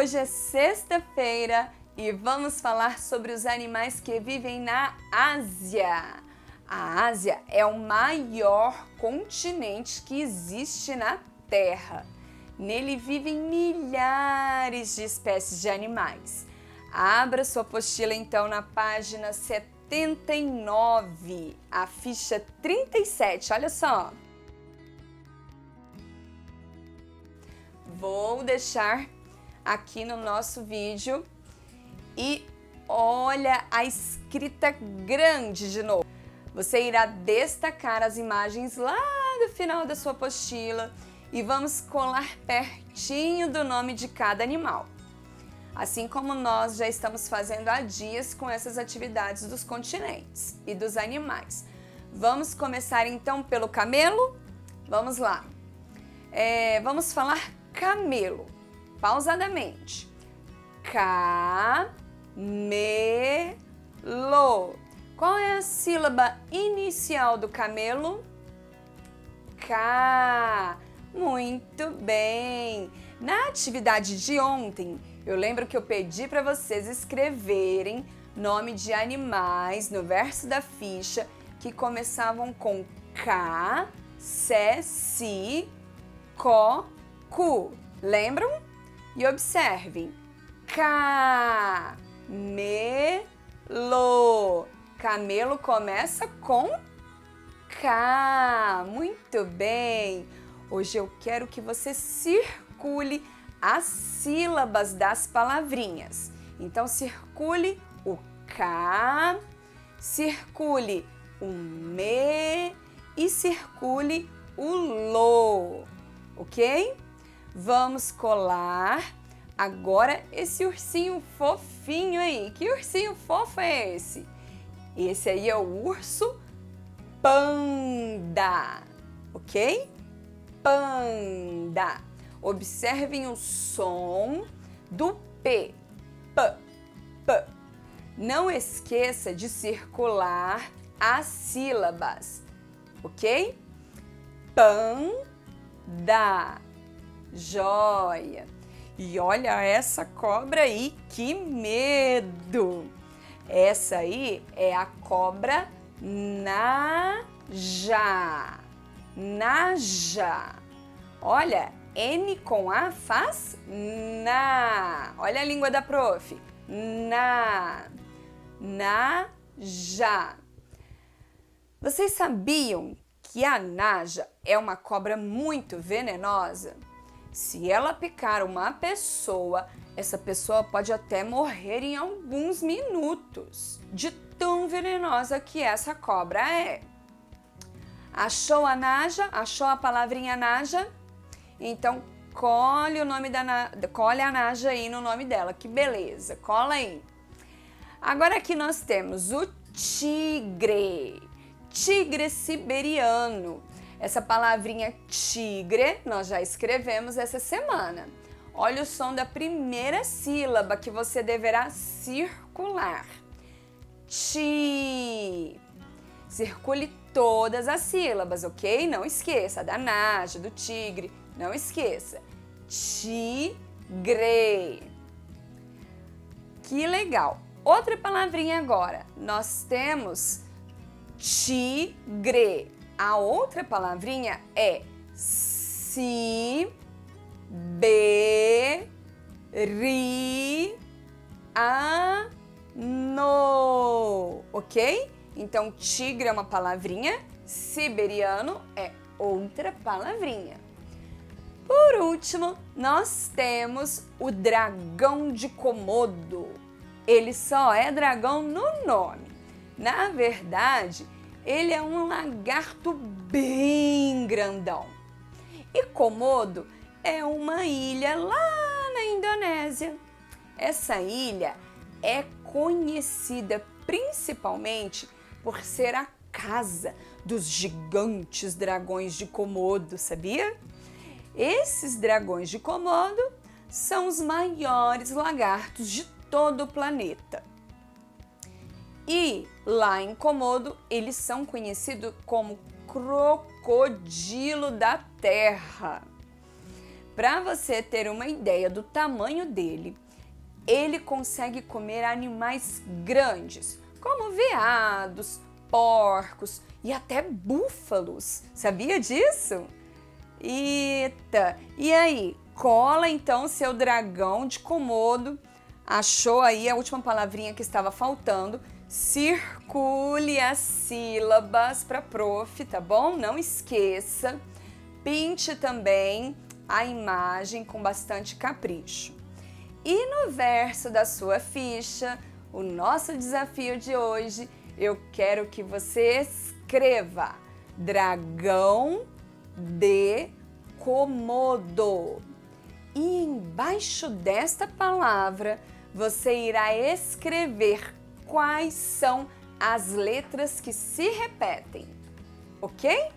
Hoje é sexta-feira e vamos falar sobre os animais que vivem na Ásia. A Ásia é o maior continente que existe na Terra. Nele vivem milhares de espécies de animais. Abra sua apostila então na página 79, a ficha 37, olha só. Vou deixar aqui no nosso vídeo e olha a escrita grande de novo. Você irá destacar as imagens lá do final da sua apostila e vamos colar pertinho do nome de cada animal. Assim como nós já estamos fazendo há dias com essas atividades dos continentes e dos animais. Vamos começar então pelo camelo? Vamos lá. Vamos falar camelo, pausadamente. Camelo. Qual é a sílaba inicial do camelo? K. Muito bem. Na atividade de ontem, eu lembro que eu pedi para vocês escreverem nome de animais no verso da ficha que começavam com K, Se, Si, Co, Cu. Lembram? E observem. Camelo. Camelo começa com K. Muito bem. Hoje eu quero que você circule as sílabas das palavrinhas. Então, circule o K, circule o Me e circule o Lo, ok? Vamos colar agora esse ursinho fofinho aí. Que ursinho fofo é esse? Esse aí é o urso panda, ok? Panda. Observem o som do P. P, P. Não esqueça de circular as sílabas, ok? Panda. Joia. E olha essa cobra aí, que medo! Essa aí é a cobra Naja. Naja. Olha, N com A faz na. Olha a língua da prof. Na. Naja. Vocês sabiam que a naja é uma cobra muito venenosa? Se ela picar uma pessoa, essa pessoa pode até morrer em alguns minutos, de tão venenosa que essa cobra é. Achou a naja? Achou a palavrinha naja? Então, colhe a naja aí no nome dela, que beleza, cola aí. Agora aqui nós temos o tigre, tigre siberiano. Essa palavrinha tigre nós já escrevemos essa semana. Olha o som da primeira sílaba que você deverá circular. Ti. Circule todas as sílabas, ok? Não esqueça da naja, do tigre, não esqueça. Tigre. Que legal. Outra palavrinha agora. Nós temos tigre. A outra palavrinha é si, be, ri, a, no, ok? Então, tigre é uma palavrinha, siberiano é outra palavrinha. Por último, nós temos o dragão de Komodo. Ele só é dragão no nome. Na verdade, ele é um lagarto bem grandão. E Komodo é uma ilha lá na Indonésia. Essa ilha é conhecida principalmente por ser a casa dos gigantes dragões de Komodo, sabia? Esses dragões de Komodo são os maiores lagartos de todo o planeta. E lá em Komodo, eles são conhecidos como crocodilo da terra. Para você ter uma ideia do tamanho dele, ele consegue comer animais grandes, como veados, porcos e até búfalos. Sabia disso? Eita! E aí, cola então seu dragão de Komodo. Achou aí a última palavrinha que estava faltando? Circule as sílabas para prof, tá bom? Não esqueça. Pinte também a imagem com bastante capricho. E no verso da sua ficha, o nosso desafio de hoje, eu quero que você escreva dragão de Komodo. E embaixo desta palavra, você irá escrever quais são as letras que se repetem, ok?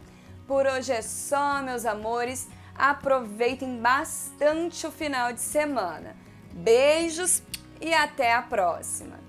Por hoje é só, meus amores. Aproveitem bastante o final de semana. Beijos e até a próxima!